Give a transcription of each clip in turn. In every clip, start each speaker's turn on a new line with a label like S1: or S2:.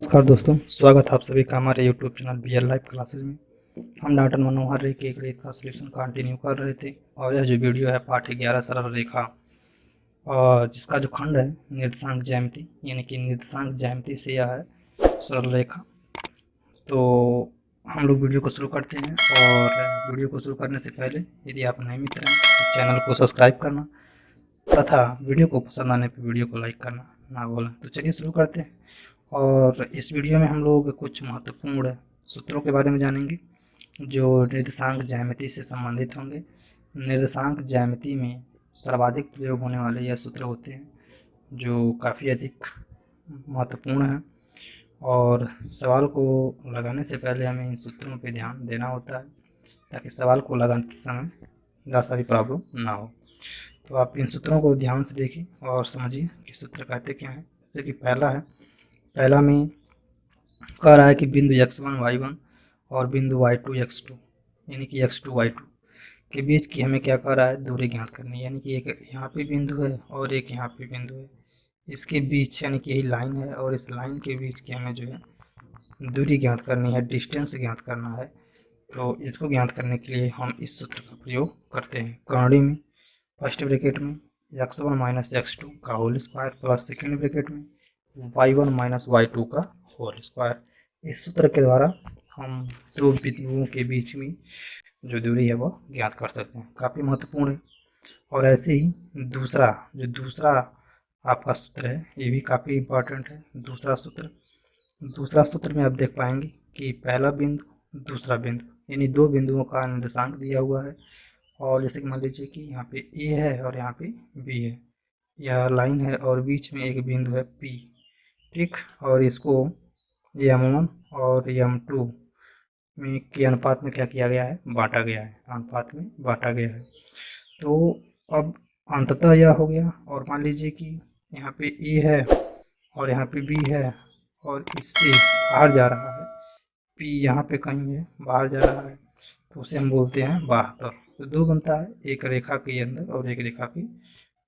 S1: नमस्कार दोस्तों, स्वागत है आप सभी का हमारे YouTube channel BL live classes में। हम डॉक्टर मनोहर रे के गणित का सलूशन कंटिन्यू कर रहे थे और यह जो वीडियो है पाठ 11 सरल रेखा और जिसका जो खंड है निर्देशांक ज्यामिति, यानी कि निर्देशांक ज्यामिति से यह है सरल रेखा। तो हम लोग वीडियो को शुरू करते हैं और वीडियो को शुरू करने से पहले यदि आप नए मित्र हैं तो चैनल को सब्सक्राइब करना तथा वीडियो को पसंद आने पर वीडियो को लाइक करना ना भूलें। तो चलिए शुरू करते हैं। और इस वीडियो में हम लोग कुछ महत्वपूर्ण सूत्रों के बारे में जानेंगे जो निर्देशांक ज्यामिति से संबंधित होंगे। निर्देशांक ज्यामिति में सर्वाधिक प्रयोग होने वाले यह सूत्र होते हैं जो काफ़ी अधिक महत्वपूर्ण हैं और सवाल को लगाने से पहले हमें इन सूत्रों पर ध्यान देना होता है ताकि सवाल को लगाते समय ज़्यादा सारी प्रॉब्लम ना हो। तो आप इन सूत्रों को ध्यान से देखिए और समझिए कि सूत्र कहते क्या हैं। जैसे कि पहला में कह रहा है कि बिंदु x1 y1 और बिंदु y2 x2 यानी कि x2 y2 के बीच की हमें क्या कह रहा है, दूरी ज्ञात करनी है। यानी कि एक यहाँ पे बिंदु है और एक यहाँ पे बिंदु है, इसके बीच यानी कि यही लाइन है और इस लाइन के बीच की हमें जो है दूरी ज्ञात करनी है, डिस्टेंस ज्ञात करना है। तो इसको ज्ञात करने के लिए हम इस सूत्र का प्रयोग करते हैं। कर्णी में फर्स्ट ब्रैकेट में x1 माइनस x2 का whole square plus second bracket में y1 माइनस y2 का होल स्क्वायर। इस सूत्र के द्वारा हम दो बिंदुओं के बीच में जो दूरी है वह ज्ञात कर सकते हैं। काफ़ी महत्वपूर्ण है। और ऐसे ही दूसरा आपका सूत्र है, ये भी काफ़ी इम्पोर्टेंट है। दूसरा सूत्र में आप देख पाएंगे कि पहला बिंदु दूसरा बिंदु यानी दो बिंदुओं का निर्देशांक दिया हुआ है। और जैसे कि मान लीजिए कि यहाँ पे A है और यहाँ पे B है, यह लाइन है और बीच में एक बिंदु है P, ठीक। और इसको M1 और M2 में के अनुपात में क्या किया गया है, बांटा गया है, अनुपात में बांटा गया है। तो अब अंततः यह हो गया। और मान लीजिए कि यहाँ पे A है और यहाँ पे B है और इससे बाहर जा रहा है, P यहाँ पे कहीं है, बाहर जा रहा है, तो उसे हम बोलते हैं बाह्य। तो दो बनता है, एक रेखा के अंदर और एक रेखा के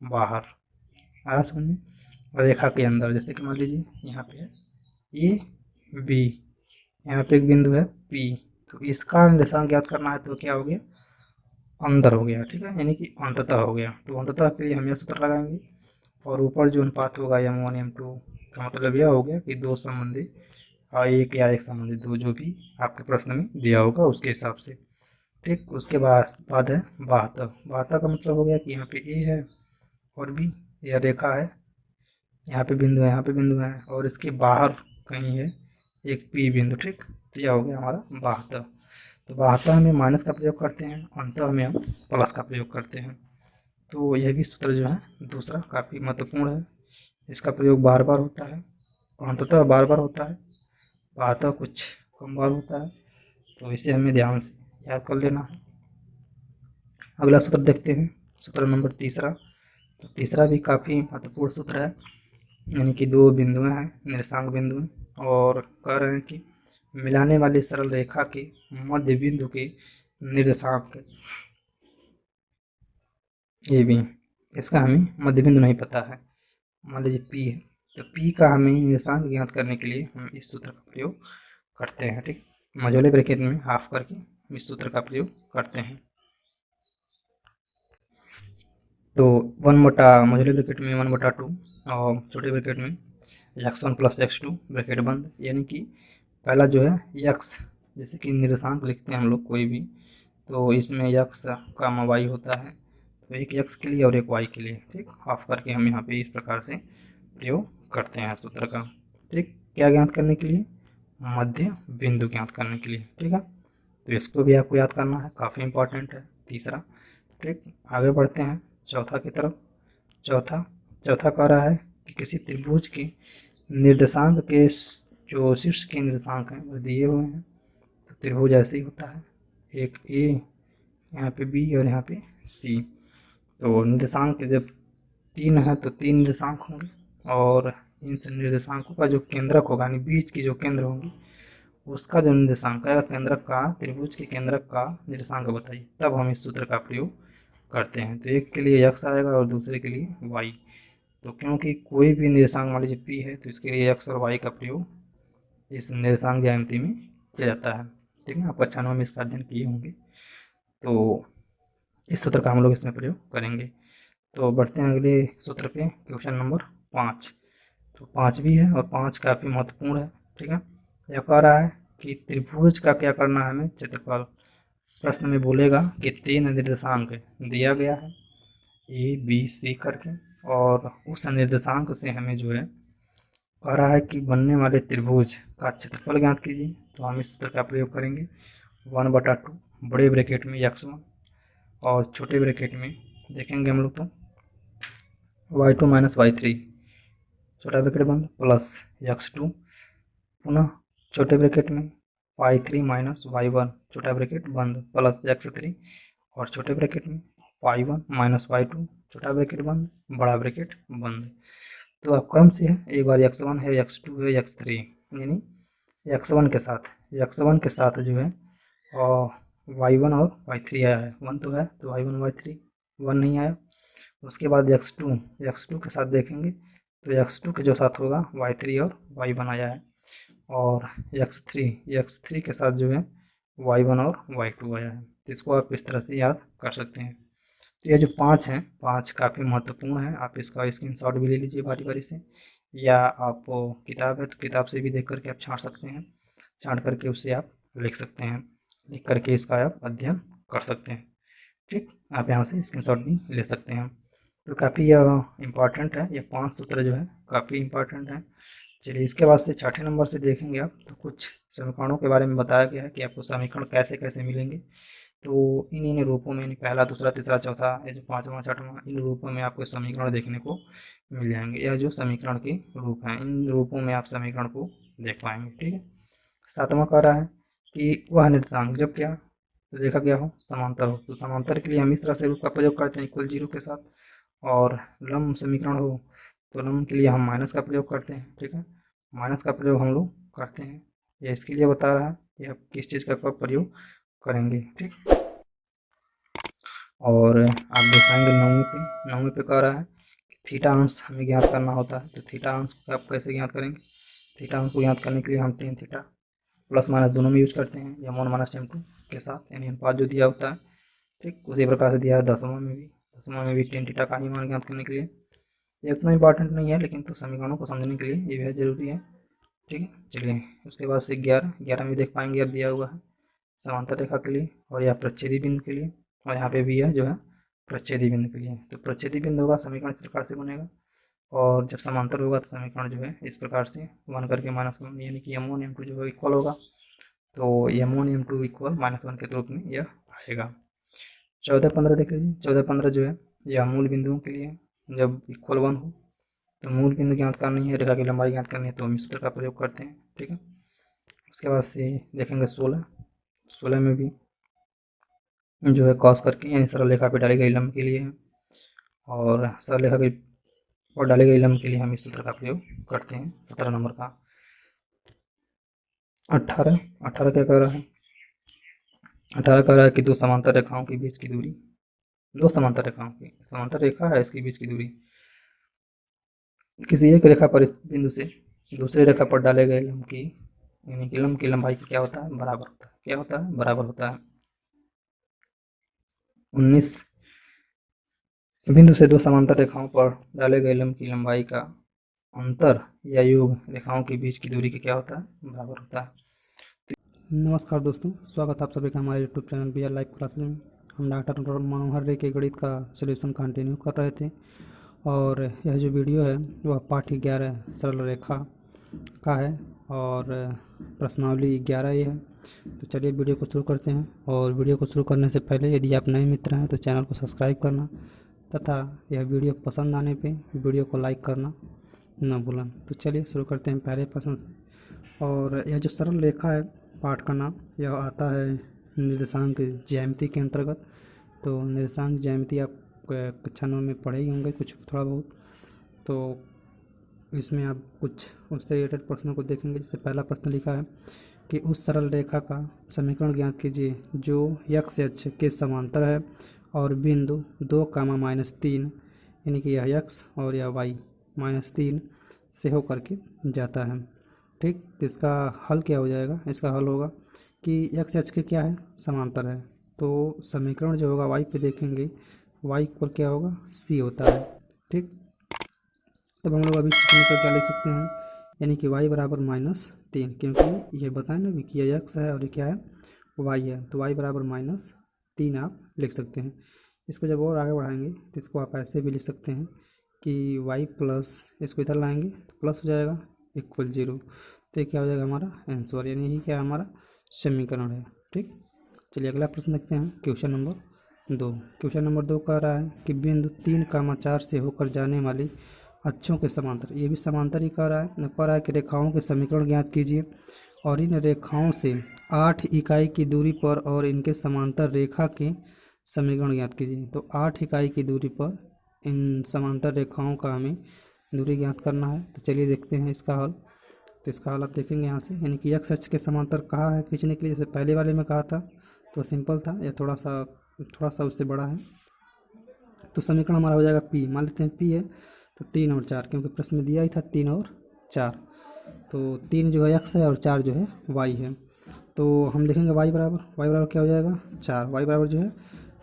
S1: बाहर। आया समझ में? रेखा के अंदर जैसे कि मान लीजिए यहाँ पे है A B, यहाँ पे एक बिंदु है P, तो इसका निर्देशांक ज्ञात करना है तो क्या हो गया, अंदर हो गया, ठीक है, यानी कि अंततः हो गया। तो अंततः के लिए हम यह सूत्र लगाएंगे और ऊपर जो अनुपात होगा M1 M2 का मतलब यह हो गया कि दो संबंधी एक या एक संबंधी दो, जो भी आपके प्रश्न में दिया होगा उसके हिसाब से, ठीक। उसके बाद है बाह्य का मतलब हो गया कि यहाँ पे A है और B, यह रेखा है, यहाँ पे बिंदु है, यहाँ पे बिंदु है और इसके बाहर कहीं है एक P बिंदु, ठीक। तो यह हो गया हमारा बाह्य। तो बाह्य में माइनस का प्रयोग करते हैं, अंतः में हम प्लस का प्रयोग करते हैं। तो यह भी सूत्र जो है दूसरा काफ़ी महत्वपूर्ण है। इसका प्रयोग बार बार होता है, अंततः बार बार होता है, बाह्य कुछ कम बार होता है। तो इसे हमें ध्यान से याद कर लेना है। अगला सूत्र देखते हैं, सूत्र नंबर तीसरा। तो तीसरा भी काफ़ी महत्वपूर्ण सूत्र है। यानी कि दो बिंदुएं हैं, निर्देशांक बिंदु, और कह रहे हैं कि मिलाने वाली सरल रेखा के मध्य बिंदु के निर्देशांक ये भी, इसका हमें मध्य बिंदु नहीं पता है, मान लीजिए P है, तो P का हमें निर्देशांक ज्ञात करने के लिए हम इस सूत्र का प्रयोग करते हैं, ठीक। मझोले ब्रैकेट में हाफ करके हम इस सूत्र का प्रयोग करते हैं। तो मझोले ब्रैकेट में 1/2 और छोटे ब्रैकेट में x1 प्लस x2 ब्रैकेट बंद। यानी कि पहला जो है x, जैसे कि निर्देशांक लिखते हैं हम लोग कोई भी, तो इसमें x का y होता है, तो एक x के लिए और एक y के लिए, ठीक। हाफ करके हम यहाँ पे इस प्रकार से प्रयोग करते हैं सूत्र का, ठीक। क्या ज्ञात करने के लिए, मध्य बिंदु ज्ञात करने के लिए, ठीक है। तो इसको भी आपको याद करना है, काफ़ी इंपॉर्टेंट है तीसरा, ठीक। आगे बढ़ते हैं चौथा की तरफ। चौथा कह रहा है कि किसी त्रिभुज के निर्देशांक के जो शीर्ष के निर्देशांक हैं वो दिए हुए हैं। तो त्रिभुज ऐसे ही होता है, एक A, यहाँ पे B और यहाँ पे C। तो निर्देशांक जब 3 है तो 3 निर्देशांक होंगे और इन निर्देशांकों का जो केंद्रक होगा, यानी बीच की जो केंद्र होंगी उसका जो निर्देशांक है, केंद्रक का, त्रिभुज के केंद्रक का निर्देशांक बताइए, तब हम इस सूत्र का प्रयोग करते हैं। तो एक के लिए x आएगा और दूसरे के लिए y। तो क्योंकि कोई भी निर्देशांक मान लीजिए P है तो इसके लिए x और y का प्रयोग इस निर्देशांक ज्यामिति में किया जाता है। ठीक है, आप कक्षा 9 में इसका अध्ययन किए होंगे, तो इस सूत्र का हम लोग इसमें प्रयोग करेंगे। तो बढ़ते हैं अगले सूत्र पे, क्वेश्चन नंबर 5। तो 5 भी है और 5 काफ़ी महत्वपूर्ण है। ठीक है, यह कह रहा है कि त्रिभुज का क्या करना है हमें, क्षेत्रफल। प्रश्न में बोलेगा कि 3 निर्देशांक दिया गया है ए बी सी करके, और उस निर्देशांक से हमें जो है कह रहा है कि बनने वाले त्रिभुज का क्षेत्रफल ज्ञात कीजिए। तो हम इस सूत्र का प्रयोग करेंगे 1/2 बड़े ब्रैकेट में x1 और छोटे ब्रैकेट में देखेंगे हम लोग तो y2 माइनस y3 छोटा ब्रैकेट बंद प्लस x2 पुनः छोटे ब्रैकेट में y3 माइनस y1 छोटा ब्रैकेट बंद प्लस x3 और छोटे ब्रैकेट में y1 माइनस y2 छोटा ब्रैकेट बंद बड़ा ब्रैकेट बंद। तो अब क्रम से है, एक बार x1 है, x2 है, x3, यानी x1 के साथ जो है y1 और y3 आया है। 1 तो है तो y1 y3 1 नहीं आया। उसके बाद x2 के साथ देखेंगे तो x2 के जो साथ होगा y3 और y1 आया है, और x3 के साथ जो है y1 और y2 आया है। तो इसको आप इस तरह से याद कर सकते हैं। तो ये जो 5 हैं, 5 काफ़ी महत्वपूर्ण है। आप इसका स्क्रीनशॉट भी ले लीजिए बारी बारी से, या आप किताब है तो किताब से भी देख करके आप छाँट सकते हैं, छाँट करके उससे आप लिख सकते हैं, लिख करके इसका आप अध्ययन कर सकते हैं। ठीक, आप यहाँ से स्क्रीनशॉट भी ले सकते हैं। तो काफ़ी यह इम्पॉर्टेंट है, ये 5 सूत्र जो है काफ़ी इम्पॉर्टेंट है। चलिए इसके बाद से 6ठे नंबर से देखेंगे आप, तो कुछ समीकरणों के बारे में बताया गया है कि आपको समीकरण कैसे कैसे मिलेंगे। तो इन रूपों में, पहला दूसरा तीसरा चौथा, ये जो 5वां 6वां, इन रूपों में आपको समीकरण देखने को मिल जाएंगे। यह जो समीकरण के रूप हैं, इन रूपों में आप समीकरण को देख पाएंगे। ठीक है, 7वां कह रहा है कि वह निर्देशांक जब क्या तो देखा गया हो समांतर हो। तो समांतर के लिए हम इस तरह से रूप का प्रयोग करते हैं इक्वल 0 के साथ, और लंब समीकरण हो तो लंब के लिए हम माइनस का प्रयोग करते हैं। ठीक है, माइनस का प्रयोग हम लोग करते हैं। यह इसके लिए बता रहा है कि आप किस चीज़ का कब प्रयोग करेंगे। ठीक, और आप दिखाएंगे 9वीं पे कह रहा है कि थीटा अंश हमें ज्ञात करना होता है। तो थीटा अंश को आप कैसे ज्ञात करेंगे, थीटा अंश को ज्ञात करने के लिए हम टेन थीटा प्लस माइनस दोनों में यूज करते हैं, या m1 माइनस m2 के साथ, यानी अनुपात जो दिया होता है। ठीक, उसी प्रकार से दिया है 10वां में भी टेन थीटा का ही मान ज्ञात करने के लिए। ये उतना इंपॉर्टेंट नहीं है, लेकिन तो समीकरणों को समझने के लिए ये बेहद जरूरी है। ठीक है, चलिए उसके बाद से 11 में देख पाएंगे अब दिया हुआ है समांतर रेखा के लिए, और यह प्रच्छेदी बिंदु के लिए, और यहाँ पे भी है जो है प्रच्छेदी बिंदु के लिए। तो प्रच्छेदी बिंदु होगा समीकरण इस प्रकार से बनेगा, और जब समांतर होगा तो समीकरण जो है इस प्रकार से 1 करके -1, यानी कि m1 m2 जो है इक्वल होगा। तो m1 m2 इक्वल -1 के रूप में यह आएगा। 14 15 देख लीजिए, 14 15 जो है यह मूल बिंदुओं के लिए, जब इक्वल 1 हो तो मूल बिंदु ज्ञात करनी है, रेखा की लंबाई ज्ञात करनी है, तो हम इस सूत्र का प्रयोग करते हैं। ठीक है, उसके बाद से देखेंगे 16 में भी जो है कॉस करके, यानी सरल रेखा पे डाली गई लंब के लिए है, और सरल रेखा के और डाली गई लंब के लिए हम इस सूत्र का प्रयोग करते हैं। 17 नंबर का 18 क्या कर रहा है, 18 कह रहा है कि दो समांतर रेखाओं के बीच की दूरी, दो समांतर रेखाओं की समांतर रेखा है, इसके बीच की दूरी किसी एक रेखा पर स्थित बिंदु से दूसरे रेखा पर डाले गए लंब की, यानी कि लंब की लंबाई की क्या होता है, बराबर होता है। क्या होता है, बराबर होता है। 19 बिंदु से दो समांतर रेखाओं पर डाले गए लंब की लंबाई का अंतर या योग रेखाओं के बीच की दूरी की क्या होता है, बराबर होता है। नमस्कार दोस्तों, स्वागत आप सभी का हमारे YouTube channel BL live classes में। हम डॉक्टर मनोहर रे के गणित का सलूशन कंटिन्यू कर रहे थे, और यह जो वीडियो है वह पाठ 11 सरल रेखा का है, और प्रश्नावली 11 ये है। तो चलिए वीडियो को शुरू करते हैं, और वीडियो को शुरू करने से पहले यदि आप नए मित्र हैं तो चैनल को सब्सक्राइब करना, तथा यह वीडियो पसंद आने पे वीडियो को लाइक करना न भूलें। तो चलिए शुरू करते हैं पहले प्रश्न से। और यह जो सरल रेखा है, पाठ का नाम यह आता है निर्देशांक ज्यामिति के अंतर्गत। तो निर्देशांक ज्यामिति आप कक्षा 9 में पढ़े ही होंगे कुछ थोड़ा बहुत। तो इसमें आप कुछ उससे रिलेटेड प्रश्नों को देखेंगे। जैसे पहला प्रश्न लिखा है कि उस सरल रेखा का समीकरण ज्ञात कीजिए जो x अक्ष के समांतर है और बिंदु 2, -3, यानी कि यह x और यह y -3 से होकर के जाता है। ठीक। तो इसका हल क्या हो जाएगा, इसका हल होगा कि एक्स एच के क्या है, समांतर है। तो समीकरण जो होगा वाई पे देखेंगे, वाई इक्वल क्या होगा, सी होता है। ठीक। तब हम लोग अभी समीकरण क्या लिख सकते हैं, यानी कि वाई बराबर -3, क्योंकि ये बताएं ना भी कि ये एक्स है और ये क्या है, वाई है। तो वाई बराबर -3 आप लिख सकते हैं। इसको जब और आगे बढ़ाएंगे तो इसको आप ऐसे भी लिख सकते हैं कि वाई प्लस, इसको इधर लाएंगे तो प्लस हो जाएगा, इक्वल 0। तो ये क्या हो जाएगा हमारा आंसर, यानी यही क्या हमारा समीकरण है। ठीक। चलिए अगला प्रश्न देखते हैं, क्वेश्चन नंबर 2। क्वेश्चन नंबर 2 कह रहा है कि बिंदु 3, 4 से होकर जाने वाली अक्षों के समांतर, ये भी समांतर ही कह रहा है कि रेखाओं के समीकरण ज्ञात कीजिए और इन रेखाओं से 8 इकाई की दूरी पर और इनके समांतर रेखा के समीकरण ज्ञात कीजिए। तो 8 इकाई की दूरी पर इन समांतर रेखाओं का हमें दूरी ज्ञात करना है। तो चलिए देखते हैं इसका हल। तो इसका हल आप देखेंगे यहाँ से, यानी कि एक्स अक्ष के समांतर कहा है खींचने के लिए, जैसे पहले वाले में कहा था तो सिंपल था, या थोड़ा सा उससे बड़ा है। तो समीकरण हमारा हो जाएगा पी, मान लेते हैं पी है तो 3 और 4, क्योंकि प्रश्न में दिया ही था 3 और 4। तो 3 जो है एक्स है और 4 जो है वाई है। तो हम देखेंगे वाई बराबर क्या हो जाएगा, 4। वाई बराबर जो है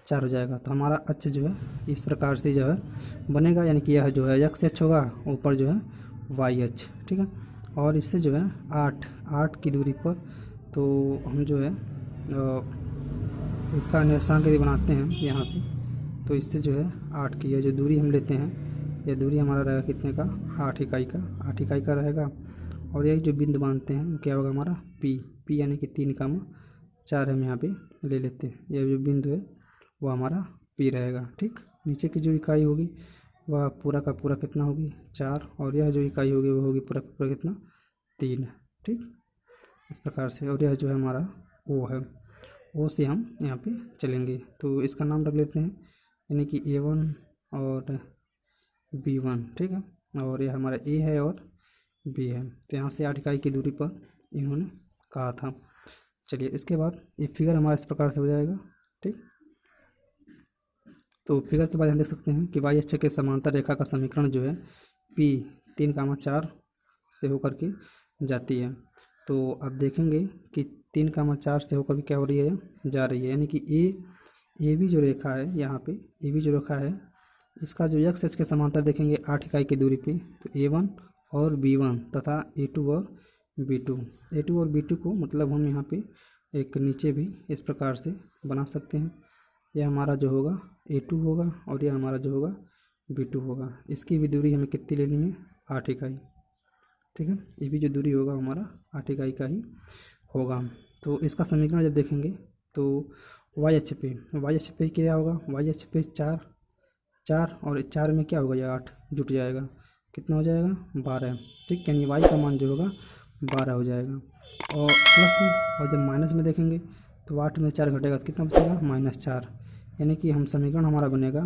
S1: 4 हो जाएगा। तो हमारा अक्ष जो है इस प्रकार से जो है बनेगा, यानी कि यह जो है एक्स अक्ष होगा, ऊपर जो है वाई अक्ष। ठीक है। और इससे जो है 8 की दूरी पर, तो हम जो है इसका निर्देशांक यदि बनाते हैं यहाँ से, तो इससे जो है 8 की यह जो दूरी हम लेते हैं, यह दूरी हमारा रहेगा कितने का, 8 इकाई का, 8 इकाई का रहेगा। और यही जो बिंदु मानते हैं क्या होगा हमारा पी यानी कि 3, 4 हम यहाँ पे ले लेते हैं। यह जो बिंदु है वो हमारा पी रहेगा। ठीक। नीचे की जो इकाई होगी वह पूरा का पूरा कितना होगी, 4, और यह जो इकाई होगी वो होगी पूरा का पूरा कितना, 3। ठीक। इस प्रकार से, और यह जो है हमारा ओ है, ओ से हम यहाँ पे चलेंगे तो इसका नाम रख लेते हैं, यानी कि A1 और B1। ठीक है। और यह हमारा ए है और बी है। तो यहाँ से 8 इकाई की दूरी पर इन्होंने कहा था। चलिए इसके बाद ये फिगर हमारा इस प्रकार से हो जाएगा। ठीक। तो फिगर के बाद हम देख सकते हैं कि वाई अक्ष के समांतर रेखा का समीकरण जो है पी 3, 4 से होकर के जाती है। तो आप देखेंगे कि 3, 4 से होकर के क्या हो रही है, जा रही है, यानी कि ए भी जो रेखा है यहाँ पे, ए भी जो रेखा है इसका जो एक्स अक्ष के समांतर देखेंगे 8 इकाई की दूरी पे, तो A1 और B1 तथा A2 और B2 को मतलब हम यहाँ पे एक नीचे भी इस प्रकार से बना सकते हैं। यह हमारा जो होगा A2 होगा और यह हमारा जो होगा B2 होगा। इसकी भी दूरी हमें कितनी लेनी है, 8 इकाई। ठीक है। ये भी जो दूरी होगा हमारा 8 इकाई का ही होगा। तो इसका समीकरण जब देखेंगे तो वाई अक्ष पे क्या होगा, वाई अक्ष पे 4 और 4 में क्या होगा, ये 8 जुट जाएगा, कितना हो जाएगा, 12। ठीक। यानी वाई का मान जो होगा 12 हो जाएगा। और प्लस में, और जब माइनस में देखेंगे तो 8 में 4 घटेगा तो कितना बचेगा, -4। यानी कि हम समीकरण हमारा बनेगा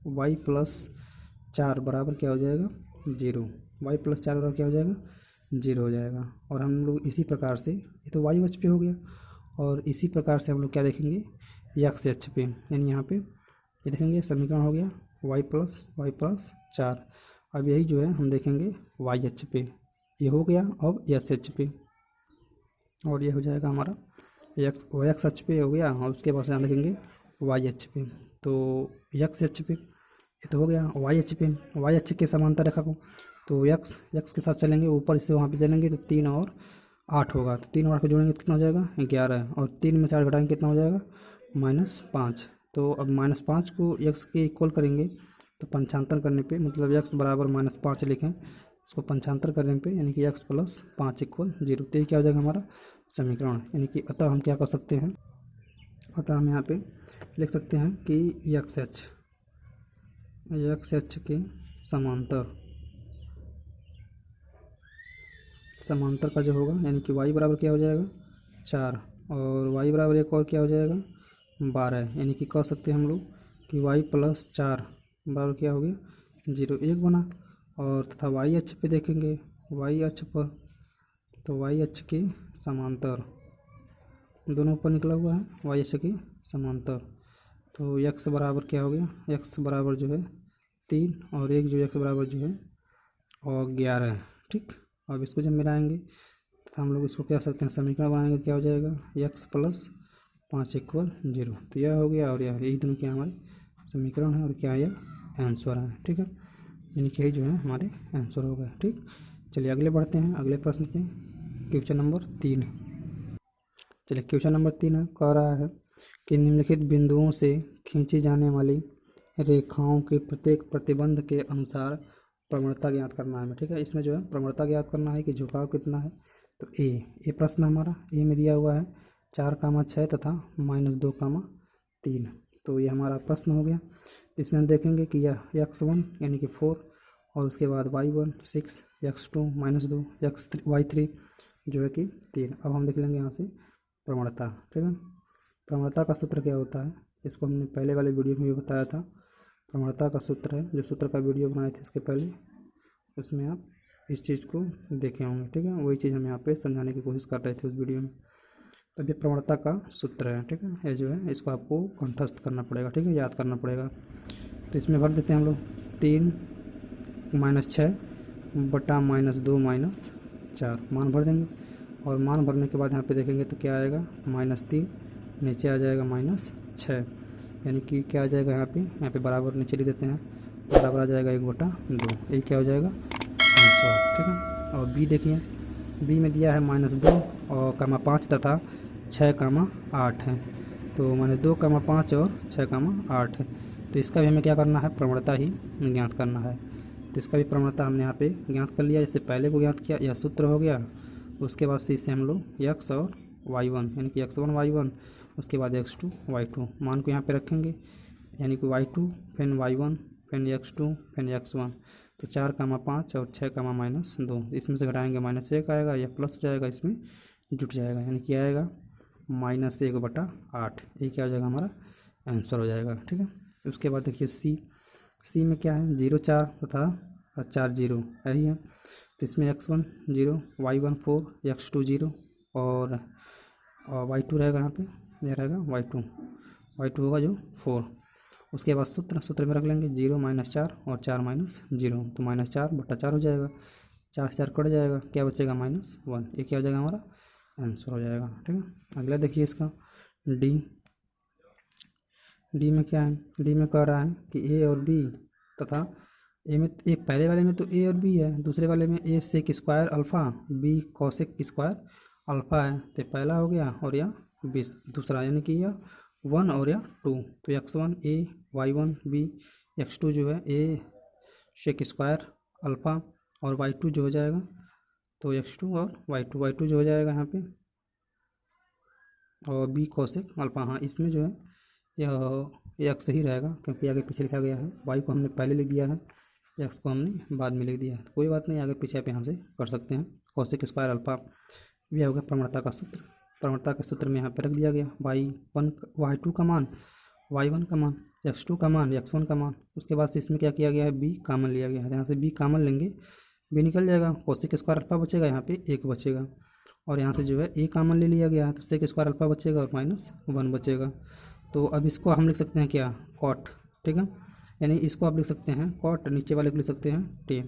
S1: वाई प्लस 4 बराबर क्या हो जाएगा, 0। वाई प्लस 4 बराबर क्या हो जाएगा, 0 हो जाएगा। और हम लोग इसी प्रकार से, ये तो वाई अक्ष पे हो गया, और इसी प्रकार से हम लोग क्या देखेंगे, एक्स अक्ष पे, यानी यहाँ पे ये देखेंगे समीकरण हो गया वाई प्लस 4। अब यही जो है हम देखेंगे वाई अक्ष पे, ये हो गया अब एक्स अक्ष पे, और ये हो जाएगा हमारा एक्स अक्ष पे हो गया, और उसके बाद से हम देखेंगे वाई अक्ष पे। तो एक्स अक्ष पे ये तो हो गया, वाई अक्ष पे, वाई अक्ष के समांतर रेखा को, तो एक्स के साथ चलेंगे ऊपर से वहाँ पे चलेंगे तो 3 और 8 होगा। तो 3 और 8 को जोड़ेंगे तो कितना हो जाएगा, 11। और 3 में 4 घटाएंगे कितना हो जाएगा, -5। तो अब -5 को एक्स के इक्वल करेंगे तो पंचांतर करने पे, मतलब एक्स बराबर -5 लिखें, इसको पंचांतर करने पे, यानी कि एक्स प्लस 5 इक्वल 0। तो ये क्या हो जाएगा हमारा समीकरण। यानी कि अतः हम क्या कर सकते हैं, अतः हम यहाँ पे लिख सकते हैं कि एक्स अक्ष के समांतर का जो होगा, यानी कि वाई बराबर क्या हो जाएगा, 4, और वाई बराबर एक और क्या हो जाएगा, 12। यानी कि कह सकते हैं हम लोग कि वाई प्लस 4 बराबर क्या हो गया, 0, 1 बना। और तथा वाई अक्ष पे देखेंगे, वाई अक्ष पर, तो वाई अक्ष के समांतर दोनों ऊपर निकला हुआ है, वाई अक्ष के समांतर। तो एक्स बराबर क्या हो गया, एक्स बराबर जो है 3, और एक जो एक्स बराबर जो है और 11 है। ठीक। अब इसको जब मिलाएंगे तथा हम लोग इसको क्या सकते हैं, समीकरण बनाएंगे, क्या हो जाएगा, x + 5 = 0। तो यह हो गया और यही दोनों क्या हमारे समीकरण है और क्या यह आंसर है। ठीक है, यानी कि यही जो है हमारे आंसर हो गए। ठीक, चलिए अगले बढ़ते हैं अगले प्रश्न पे। Question number 3। चलिए क्वेश्चन नंबर 3 है, कह रहा है कि निम्नलिखित बिंदुओं से खींची जाने वाली रेखाओं के प्रत्येक प्रतिबंध के अनुसार प्रवणता ज्ञात करना है हमें। ठीक है, इसमें जो है प्रवणता ज्ञात करना है कि झुकाव कितना है। तो ए प्रश्न हमारा ए में दिया हुआ है 4, 6 तथा -2, 3। तो ये हमारा प्रश्न हो गया। तो इसमें हम देखेंगे कि यह x1 यानी कि 4 और उसके बाद y1 6, x2 -2, y3 जो है कि 3। अब हम देख लेंगे यहाँ से प्रवणता। ठीक है, प्रवणता का सूत्र क्या होता है, इसको हमने पहले वाले वीडियो में भी बताया था। प्रवणता का सूत्र है, जो सूत्र का वीडियो बनाए थे इसके पहले, उसमें आप इस चीज़ को देखे होंगे। ठीक है, वही चीज़ हम यहाँ पे समझाने की कोशिश कर रहे थे उस वीडियो में। तब ये प्रवणता का सूत्र है। ठीक है, ये जो है इसको आपको कंठस्थ करना पड़ेगा। ठीक है, याद करना पड़ेगा। तो इसमें भर देते हैं हम लोग 3 - 6 बटा -2 - 4 मान भर देंगे। और मान भरने के बाद यहाँ पे देखेंगे तो क्या आएगा, -3 नीचे आ जाएगा -6, यानी कि क्या आ जाएगा यहाँ पे बराबर नीचे लिख देते हैं, बराबर आ जाएगा 1/2। ये क्या हो जाएगा आंसर। ठीक है, और बी देखिए, बी में दिया है -2 और 5 तथा 6, 8 है। तो -2, 5 और 6, 8 है। तो इसका भी हमें क्या करना है, प्रवणता ही ज्ञात करना है। तो इसका भी प्रवणता हमने यहाँ पे ज्ञात कर लिया, जैसे पहले को ज्ञात किया, यह सूत्र हो गया। उसके बाद से इससे हम लोग x और y1 यानी कि x1 y1, उसके बाद x2 y2 मान को यहाँ पे रखेंगे, यानी कि y2 फिर y1 फिर x2 फिर x1। तो 4, 5 और 6, -2 इसमें से घटाएंगे -1 आएगा, यह प्लस हो जाएगा, इसमें जुट जाएगा, यानी कि आएगा -1/8। ये क्या हो जाएगा, हमारा आंसर हो जाएगा। ठीक है, उसके बाद देखिए सी में क्या है, 0 4 तथा 4 0 यही है। तो इसमें x1 0, y1 4, x2 0 और y2 रहेगा, यहाँ पे यह रहेगा y2 होगा जो 4। उसके बाद सूत्र में रख लेंगे 0 - 4 और 4 - 0। तो -4/4 हो जाएगा, 4 से 4 कट जाएगा, क्या बचेगा -1। ये क्या हो जाएगा, हमारा आंसर हो जाएगा। ठीक है, अगला देखिए इसका डी में क्या है, डी में कह रहा है कि ए और बी तथा ए में एक पहले वाले में तो ए और बी है, दूसरे वाले में a sec square alpha b cosec square alpha है। तो पहला हो गया और यह 20 दूसरा, यानी कि यह 1 और यह 2। तो x1 a y1 b x2 जो है ए सेक स्क्वायर अल्फ़ा और y2 जो हो जाएगा, तो x2 और y2 जो हो जाएगा यहाँ पे, और बी कॉसेक अल्फ़ा। हाँ, इसमें जो है यह एक्स ही रहेगा, क्योंकि आगे पीछे लिखा गया है, वाई को हमने पहले लिख दिया है, एक्स को हमने बाद में लिख दिया है। कोई बात नहीं, आगे पीछे आप यहाँ से कर सकते हैं। कॉसेक स्क्वायर अल्फ़ा यह होगा प्रवणता का सूत्र। प्रवणता के सूत्र में यहाँ पर रख दिया गया y2 का मान, y1 का मान, x2 का मान, x1 का मान। उसके बाद से इसमें क्या किया गया है, b कामन लिया गया है। यहाँ से b कामन लेंगे, b निकल जाएगा, कॉसेक स्क्वायर अल्फ़ा बचेगा, यहाँ पे 1 बचेगा। और यहाँ से जो है a कामन ले लिया गया है, तो सेक स्क्वायर अल्फ़ा बचेगा और -1 बचेगा। तो अब इसको हम लिख सकते हैं क्या, कॉट। ठीक है, यानी इसको आप लिख सकते हैं कॉट, नीचे वाले को लिख सकते हैं 10।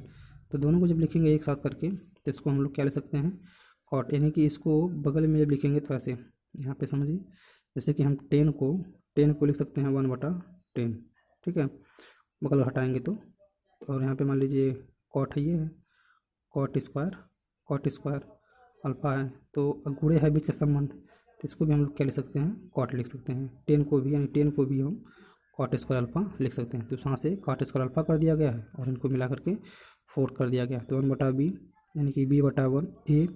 S1: तो दोनों को जब लिखेंगे एक साथ करके, तो इसको हम लोग क्या लिख सकते हैं, कॉट। यानी कि इसको बगल में जब लिखेंगे तो ऐसे यहाँ पे समझिए, जैसे कि हम 10 को लिख सकते हैं 1/10। ठीक है, बगल हटाएंगे तो, और यहाँ पे मान लीजिए कॉट है, ये है कॉट स्क्वायर अल्फ़ा है, तो गुणे है बीच का संबंध, तो इसको भी हम लोग क्या लिख सकते हैं, कॉट लिख सकते हैं। 10 को भी, यानी 10 को भी हम कॉट स्क्वायर अल्फ़ा लिख सकते हैं। तो यहाँ से कॉट स्क्वायर अल्फ़ा कर दिया गया है और इनको मिला करके 4 कर दिया गया है। तो 1/b यानी कि b/1 a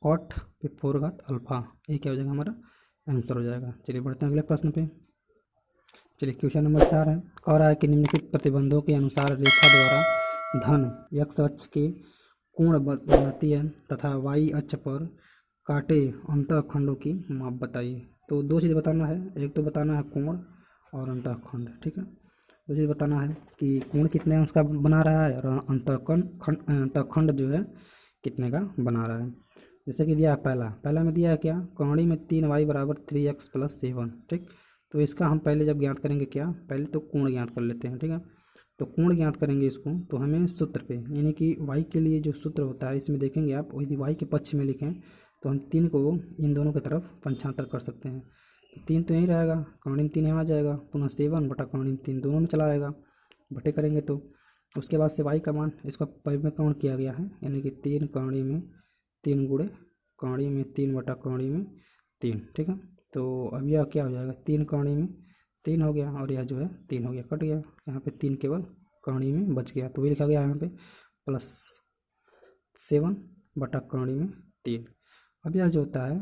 S1: कॉट पे 4 घात अल्फ़ा, ये क्या हो जाएगा, हमारा आंसर हो जाएगा। चलिए बढ़ते हैं अगले प्रश्न पे। चलिए क्वेश्चन नंबर 4 है, कह रहा है कि निम्नलिखित प्रतिबंधों के अनुसार रेखा द्वारा धन x अक्ष के कोण बनाती है तथा y अक्ष पर काटे अंतःखंडों की माप बताइए। तो दो चीज़ बताना है, एक तो बताना है कोण और अंतःखंड। ठीक है, दो चीज़ बताना है कि कोण कितने अंश का बना रहा है और अंतःखंड जो है कितने का बना रहा है। जैसे कि दिया है पहला में दिया है क्या, कहानी में 3y = 3x + 7। ठीक, तो इसका हम पहले जब ज्ञात करेंगे क्या, पहले तो कोण ज्ञात कर लेते हैं। ठीक है, तो कोण ज्ञात करेंगे इसको, तो हमें सूत्र पे, यानी कि y के लिए जो सूत्र होता है इसमें देखेंगे आप, यदि y के पक्ष में लिखें तो हम 3 को इन दोनों की तरफ पंचांतर कर सकते हैं। 3 तो यहीं रहेगा, कौणिम 3 यहाँ आ जाएगा, पुनः 7 बटा कौणिम 3 दोनों में चला आएगा, बटे करेंगे तो उसके बाद से y का मान इसका परिमेय किया गया है, यानी कि 3 कौणी में 3 गुणे कौणी में 3 बटा कौणी में 3, ठीक है। तो अब यह क्या हो जाएगा, 3 कौणी में 3 हो गया और यह जो है 3 हो गया, कट गया, यहाँ पे 3 केवल कौणी में बच गया, तो वही लिखा गया यहाँ पे +7 बटा कौणी में 3। अब यह जो होता है